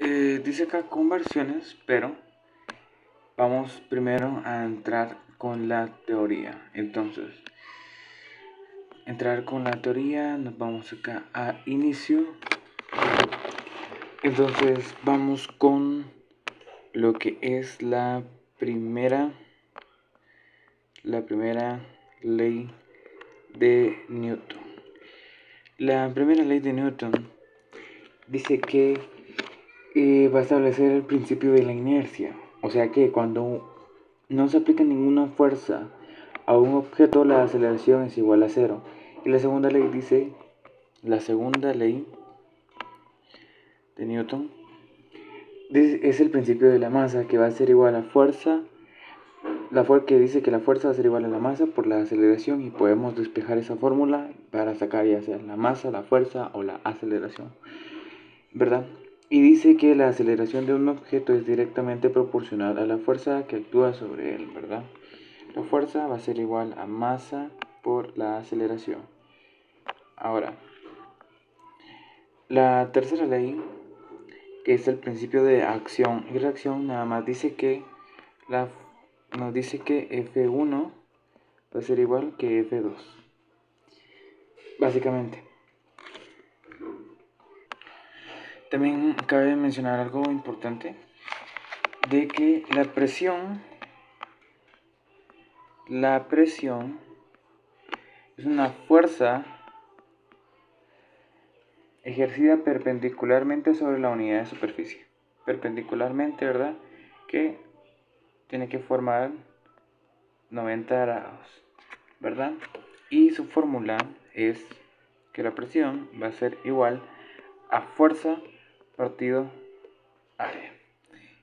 Dice acá conversiones, pero vamos primero a entrar con la teoría. Entonces, entrar con la teoría, nos vamos acá a inicio. Entonces, vamos con lo que es la primera ley de Newton. La primera ley de Newton dice que va a establecer el principio de la inercia. O sea que cuando no se aplica ninguna fuerza a un objeto, la aceleración es igual a cero. Y la segunda ley dice, la segunda ley de Newton es el principio de la masa, que va a ser igual a fuerza, que dice que la fuerza va a ser igual a la masa por la aceleración, y podemos despejar esa fórmula para sacar ya sea la masa, la fuerza o la aceleración, ¿verdad? Y dice que la aceleración de un objeto es directamente proporcional a la fuerza que actúa sobre él, ¿verdad? La fuerza va a ser igual a masa por la aceleración. Ahora, la tercera ley, que es el principio de acción y reacción, nada más dice que nos dice que F1 va a ser igual que F2. Básicamente. También cabe mencionar algo importante, de que la presión es una fuerza ejercida perpendicularmente sobre la unidad de superficie. Perpendicularmente, ¿verdad? Que tiene que formar 90 grados, ¿verdad? Y su fórmula es que la presión va a ser igual a fuerza partido área.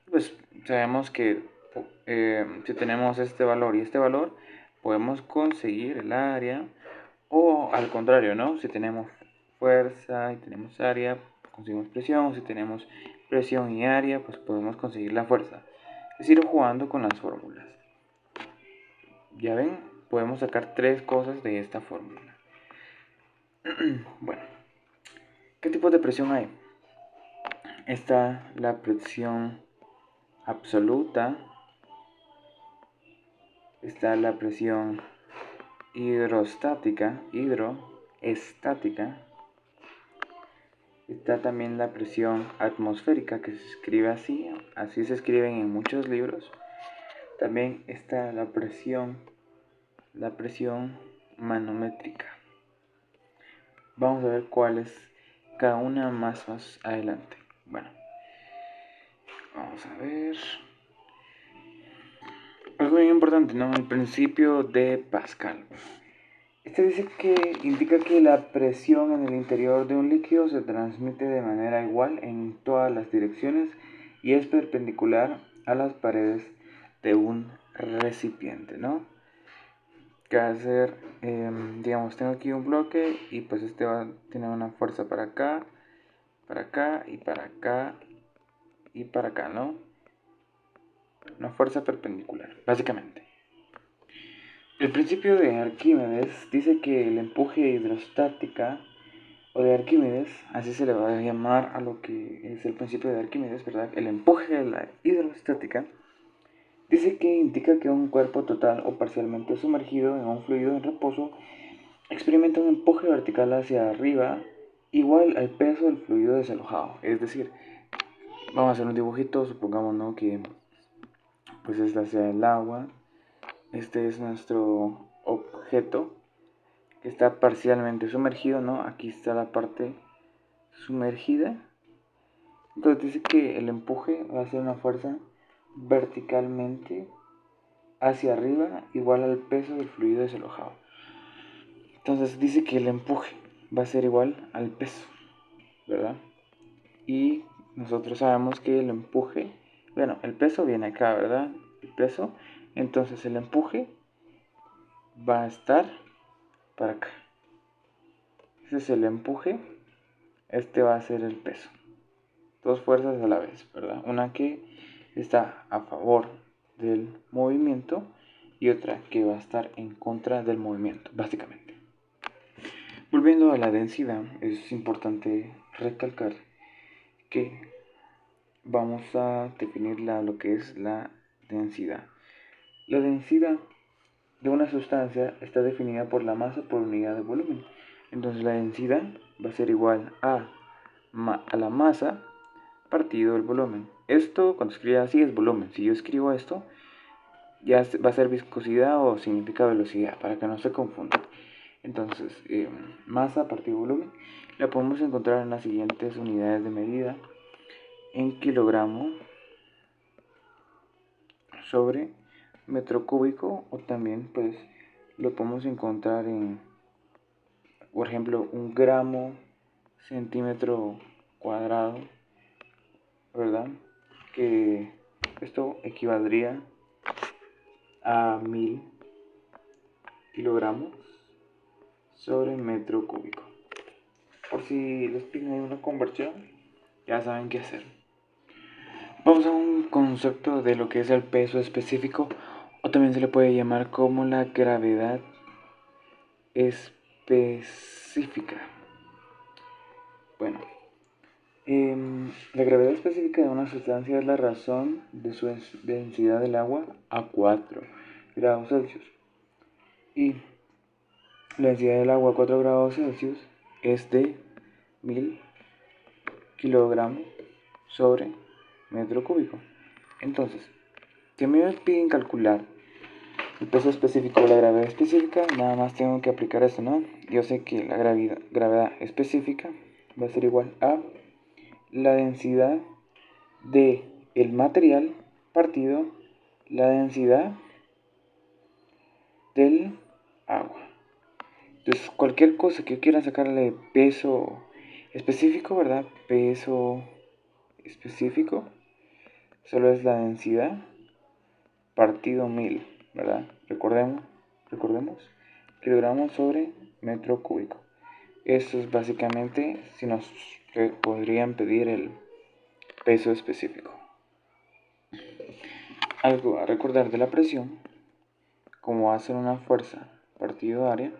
Pues sabemos que si tenemos este valor y este valor, podemos conseguir el área, o al contrario, ¿no? Si tenemos fuerza y tenemos área, conseguimos presión, o si tenemos presión y área, pues podemos conseguir la fuerza. Es ir jugando con las fórmulas. Ya ven, podemos sacar tres cosas de esta fórmula. Bueno, ¿qué tipo de presión hay? Está la presión absoluta, está la presión hidroestática, está también la presión atmosférica, que se escribe así se escriben en muchos libros. También está la presión manométrica. Vamos a ver cuál es cada una más adelante. Bueno, vamos a ver. Algo bien importante, ¿no? El principio de Pascal. Este dice que indica que la presión en el interior de un líquido se transmite de manera igual en todas las direcciones y es perpendicular a las paredes de un recipiente, ¿no? Que va a ser, digamos, tengo aquí un bloque y pues este va a tener una fuerza para acá y para acá y para acá, ¿no? Una fuerza perpendicular, básicamente. El principio de Arquímedes dice que el empuje hidrostática o de Arquímedes, así se le va a llamar a lo que es el principio de Arquímedes, ¿verdad? El empuje de la hidrostática dice que indica que un cuerpo total o parcialmente sumergido en un fluido en reposo experimenta un empuje vertical hacia arriba igual al peso del fluido desalojado. Es decir, vamos a hacer un dibujito, supongamos, ¿no? Que pues esta sea el agua, este es nuestro objeto que está parcialmente sumergido, ¿no? Aquí está la parte sumergida. Entonces dice que el empuje va a ser una fuerza verticalmente hacia arriba igual al peso del fluido desalojado. Entonces dice que el empuje va a ser igual al peso, ¿verdad? Y nosotros sabemos que el empuje, bueno, el peso viene acá, ¿verdad? El peso, entonces el empuje va a estar para acá. Ese es el empuje, este va a ser el peso. Dos fuerzas a la vez, ¿verdad? Una que está a favor del movimiento y otra que va a estar en contra del movimiento, básicamente. Volviendo a la densidad, es importante recalcar que vamos a definir lo que es la densidad. La densidad de una sustancia está definida por la masa por unidad de volumen. Entonces la densidad va a ser igual a la masa partido el volumen. Esto cuando escriba así es volumen. Si yo escribo esto, ya va a ser viscosidad o significa velocidad, para que no se confunda. Entonces, masa partido volumen la podemos encontrar en las siguientes unidades de medida: en kilogramo sobre metro cúbico, o también pues lo podemos encontrar en, por ejemplo, un gramo centímetro cuadrado, ¿verdad? Que esto equivaldría a 1000 kilogramos sobre metro cúbico. Por si les piden una conversión, ya saben qué hacer. Vamos a un concepto de lo que es el peso específico, o también se le puede llamar como la gravedad específica. Bueno, la gravedad específica de una sustancia es la razón de su densidad del agua a 4 grados Celsius. Y la densidad del agua a 4 grados Celsius es de 1000 kilogramos sobre metro cúbico. Entonces, si a mí me piden calcular el peso específico o la gravedad específica, nada más tengo que aplicar esto, ¿no? Yo sé que la gravedad específica va a ser igual a la densidad de el material partido la densidad del agua. Entonces, cualquier cosa que yo quiera sacarle peso específico, ¿verdad? Peso específico solo es la densidad partido 1000, ¿verdad? Recordemos, kilogramos sobre metro cúbico. Eso es básicamente si nos podrían pedir el peso específico. Algo a recordar de la presión: como va a ser una fuerza partido área,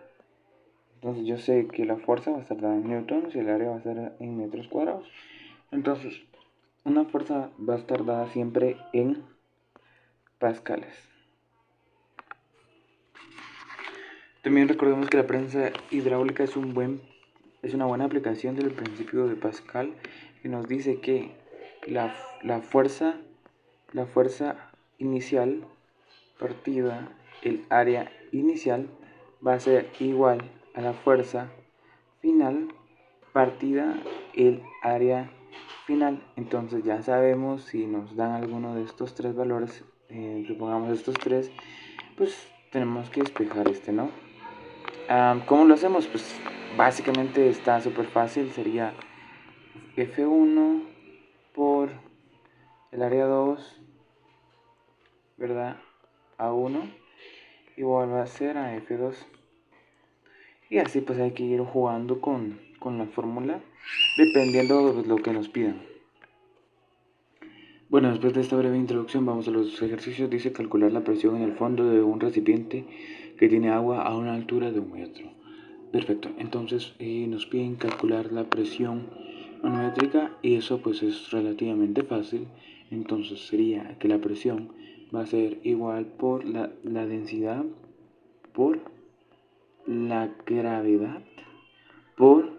entonces yo sé que la fuerza va a estar dada en newtons y el área va a estar en metros cuadrados. Entonces, una fuerza va a estar dada siempre en pascales. También recordemos que la prensa hidráulica es una buena aplicación del principio de Pascal, que nos dice que la fuerza inicial partida el área inicial va a ser igual a la fuerza final partida el área final. Entonces ya sabemos, si nos dan alguno de estos tres valores, supongamos estos tres, pues tenemos que despejar este, ¿no? ¿Cómo lo hacemos? Pues básicamente está súper fácil. Sería F1 por el área 2, ¿verdad? A1 igual va a ser a F2. Y así pues hay que ir jugando con la fórmula dependiendo de lo que nos pidan. Bueno, después de esta breve introducción vamos a los ejercicios. Dice calcular la presión en el fondo de un recipiente que tiene agua a una altura de 1 metro. Perfecto, entonces nos piden calcular la presión manométrica y eso pues es relativamente fácil. Entonces sería que la presión va a ser igual por la densidad por la gravedad por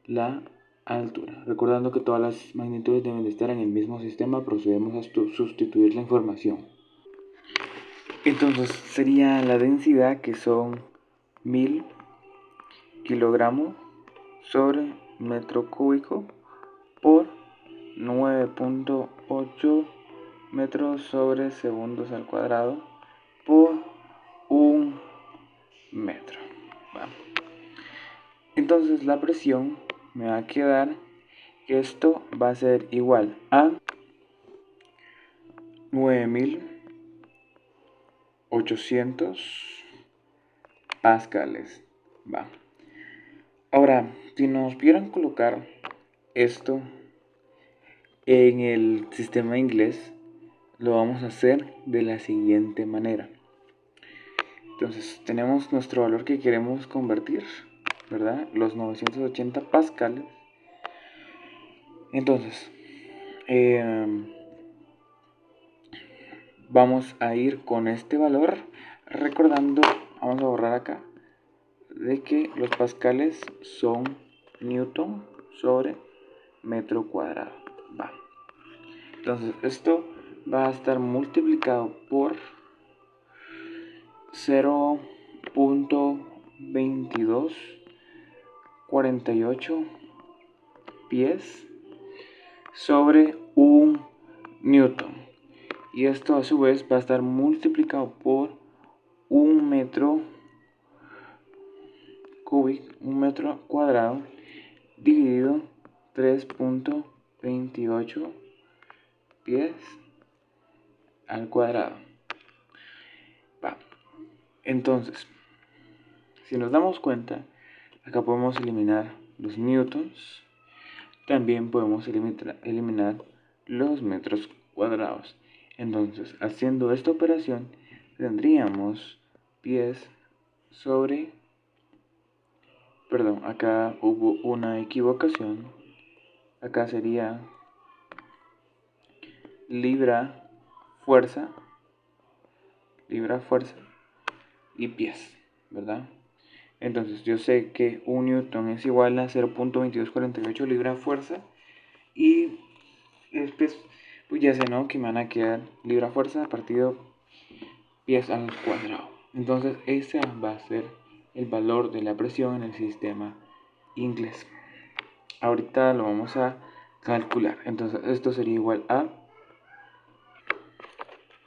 la altura. Recordando que todas las magnitudes deben de estar en el mismo sistema, procedemos a sustituir la información. Entonces sería la densidad, que son 1000 kilogramos sobre metro cúbico por 9.8 metros sobre segundos al cuadrado por 1 metro. ¿Va? Entonces la presión me va a quedar que esto va a ser igual a 9800 pascales. Va. Ahora, si nos pudieran colocar esto en el sistema inglés, lo vamos a hacer de la siguiente manera. Entonces, tenemos nuestro valor que queremos convertir, ¿verdad? Los 980 pascales. Entonces, vamos a ir con este valor, recordando, vamos a borrar acá, de que los pascales son newton sobre metro cuadrado. Va. Entonces esto va a estar multiplicado por 0.2248 pies sobre un newton. Y esto a su vez va a estar multiplicado por un metro cúbico, un metro cuadrado, dividido 3.28 pies al cuadrado. Va. Entonces, si nos damos cuenta, acá podemos eliminar los newtons, también podemos eliminar los metros cuadrados. Entonces, haciendo esta operación, tendríamos pies sobre, perdón, acá hubo una equivocación, acá sería libra fuerza y pies, ¿verdad? Entonces yo sé que un newton es igual a 0.2248 libra fuerza y después pues ya sé, ¿no? Que me van a quedar libra fuerza partido pies al cuadrado. Entonces ese va a ser el valor de la presión en el sistema inglés. Ahorita lo vamos a calcular. Entonces esto sería igual a,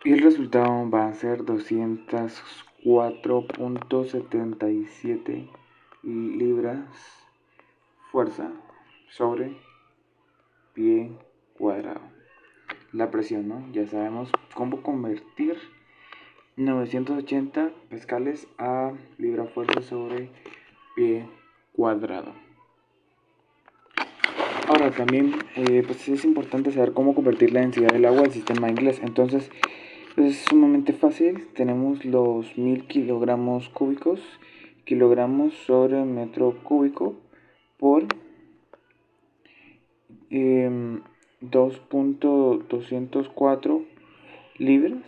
y el resultado va a ser 204.77 libras fuerza sobre pie cuadrado. La presión, ¿no? Ya sabemos cómo convertir 980 pascales a libra fuerza sobre pie cuadrado. Ahora también pues es importante saber cómo convertir la densidad del agua al sistema inglés. Entonces pues es sumamente fácil. Tenemos los 1000 kilogramos cúbicos, kilogramos sobre metro cúbico por 2.204 libras,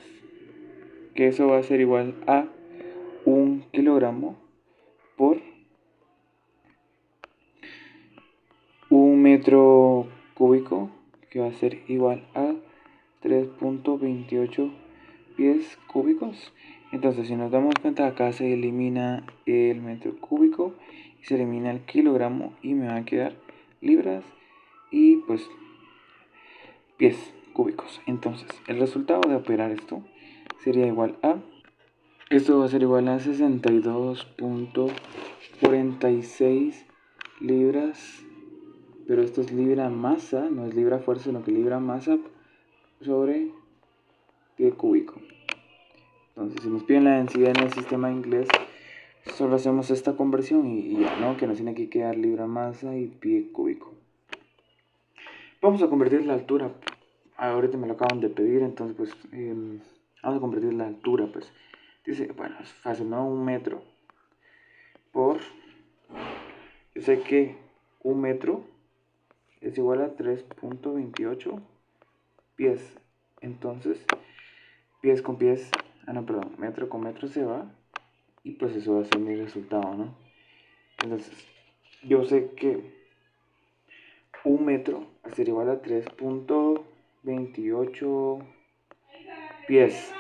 que eso va a ser igual a 1 kilogramo por 1 metro cúbico, que va a ser igual a 3.28 pies cúbicos. Entonces si nos damos cuenta, acá se elimina el metro cúbico y se elimina el kilogramo y me va a quedar libras y pues pies cúbicos. Entonces el resultado de operar esto sería igual a, esto va a ser igual a 62.46 libras, pero esto es libra masa, no es libra fuerza, sino que libra masa sobre pie cúbico. Entonces si nos piden la densidad en el sistema inglés, solo hacemos esta conversión y ya, ¿no? Que nos tiene que quedar libra masa y pie cúbico. Vamos a convertir la altura. Ahorita me lo acaban de pedir, entonces pues vamos a convertir la altura. Pues dice, bueno, es fácil, ¿no? 1 metro por, yo sé que 1 metro es igual a 3.28 pies. Entonces, pies con pies, no, perdón, metro con metro se va. Y pues eso va a ser mi resultado, ¿no? Entonces, yo sé que 1 metro va a ser igual a 3.28 pies.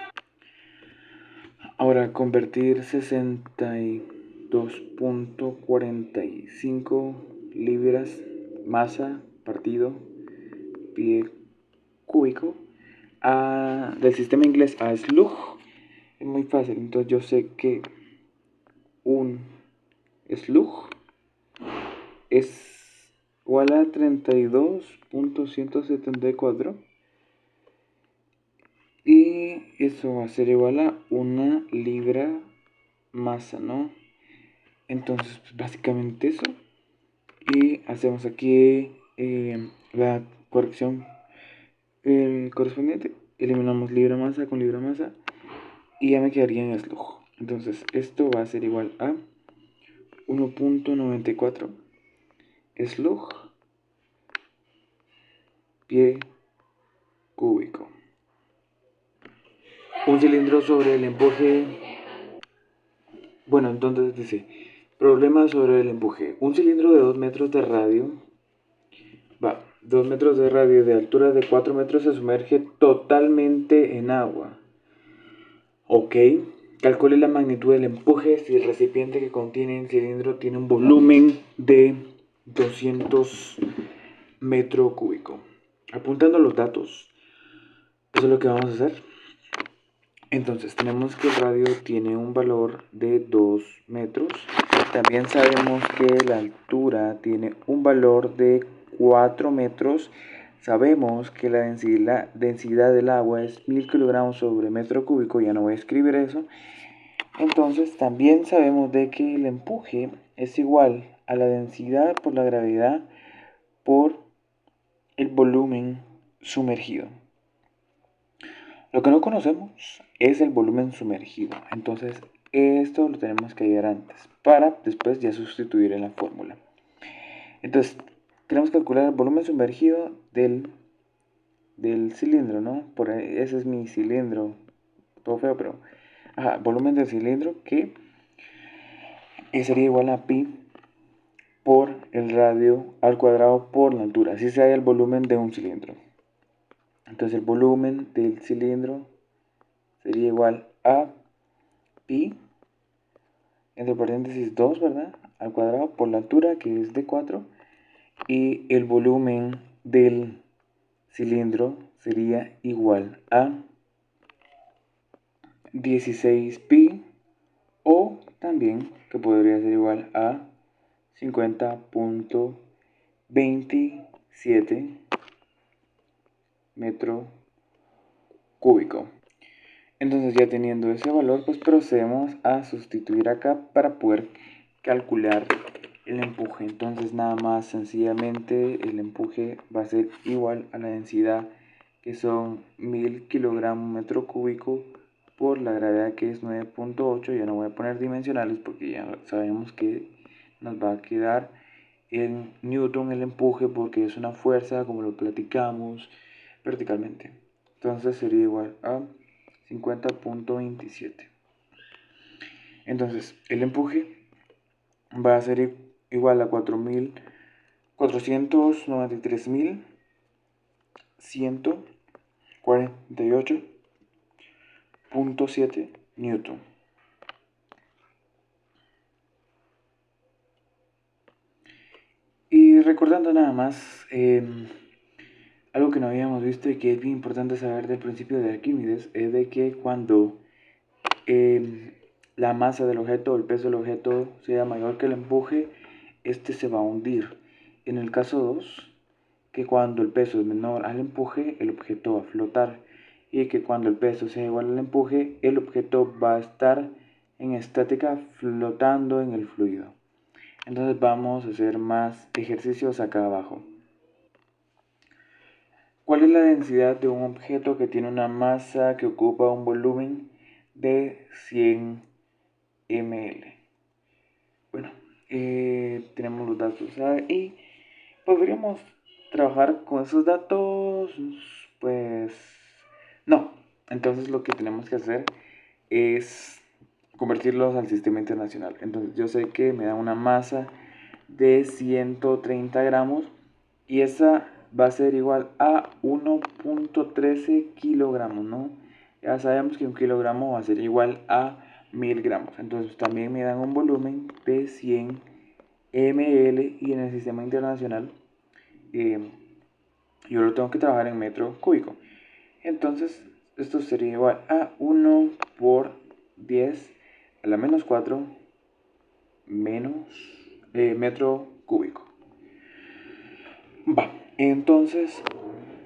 Ahora, convertir 62.45 libras masa partido pie cúbico del sistema inglés a slug es muy fácil. Entonces yo sé que un slug es igual a 32.174 y eso va a ser igual a 1 libra masa, ¿no? Entonces pues, básicamente eso, y hacemos aquí la corrección correspondiente, eliminamos libra masa con libra masa y ya me quedaría en slug. Entonces esto va a ser igual a 1.94 slug pie cúbico. Un cilindro sobre el empuje. Bueno, entonces dice, problema sobre el empuje. Un cilindro de 2 metros de radio, 2 metros de radio de altura de 4 metros se sumerge totalmente en agua. Ok, calcule la magnitud del empuje si el recipiente que contiene el cilindro tiene un volumen de 200 metros cúbicos. Apuntando los datos, eso es lo que vamos a hacer. Entonces tenemos que el radio tiene un valor de 2 metros. También sabemos que la altura tiene un valor de 4 metros. Sabemos que la densidad del agua es 1000 kilogramos sobre metro cúbico. Ya no voy a escribir eso. Entonces también sabemos de que el empuje es igual a la densidad por la gravedad por el volumen sumergido. Lo que no conocemos es el volumen sumergido. Entonces esto lo tenemos que hallar antes para después ya sustituir en la fórmula. Entonces queremos calcular el volumen sumergido del cilindro, ¿no? Ese es mi cilindro. Todo feo, pero... volumen del cilindro que sería igual a pi por el radio al cuadrado por la altura. Así se halla el volumen de un cilindro. Entonces el volumen del cilindro sería igual a pi, entre paréntesis 2, ¿verdad? Al cuadrado por la altura, que es de 4. Y el volumen del cilindro sería igual a 16 pi, o también que podría ser igual a 50.27 metro cúbico. Entonces ya teniendo ese valor, pues procedemos a sustituir acá para poder calcular el empuje. Entonces nada más sencillamente el empuje va a ser igual a la densidad, que son 1000 kilogramos metro cúbico, por la gravedad, que es 9.8. Ya no voy a poner dimensionales porque ya sabemos que nos va a quedar en newton el empuje, porque es una fuerza, como lo platicamos, verticalmente. Entonces sería igual a 50.27. Entonces el empuje va a ser igual a 493.148.7 newton. Y recordando nada más, algo que no habíamos visto y que es bien importante saber del principio de Arquímedes, es de que cuando la masa del objeto o el peso del objeto sea mayor que el empuje, este se va a hundir. En el caso 2, que cuando el peso es menor al empuje, el objeto va a flotar. Y que cuando el peso sea igual al empuje, el objeto va a estar en estática flotando en el fluido. Entonces vamos a hacer más ejercicios acá abajo. ¿Cuál es la densidad de un objeto que tiene una masa que ocupa un volumen de 100 ml? Bueno, tenemos los datos y podríamos trabajar con esos datos, pues no. Entonces lo que tenemos que hacer es convertirlos al sistema internacional. Entonces yo sé que me da una masa de 130 gramos y esa va a ser igual a 1.13 kilogramos, ¿no? Ya sabemos que un kilogramo va a ser igual a 1000 gramos. Entonces también me dan un volumen de 100 ml, y en el sistema internacional yo lo tengo que trabajar en metro cúbico. Entonces esto sería igual a 1 por 10 a la menos 4 menos metro cúbico. Va, entonces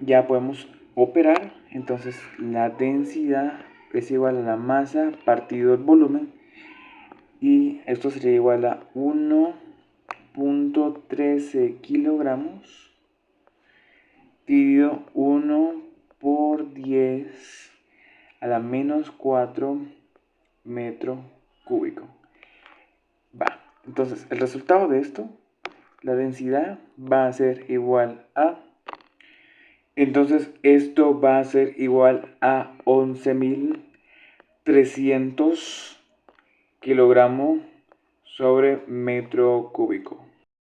ya podemos operar. Entonces la densidad es igual a la masa partido el volumen, y esto sería igual a 1.13 kilogramos dividido 1 por 10 a la menos 4 metro cúbico. Va, entonces el resultado de esto, la densidad va a ser igual a Entonces esto va a ser igual a 11.300 kilogramos sobre metro cúbico.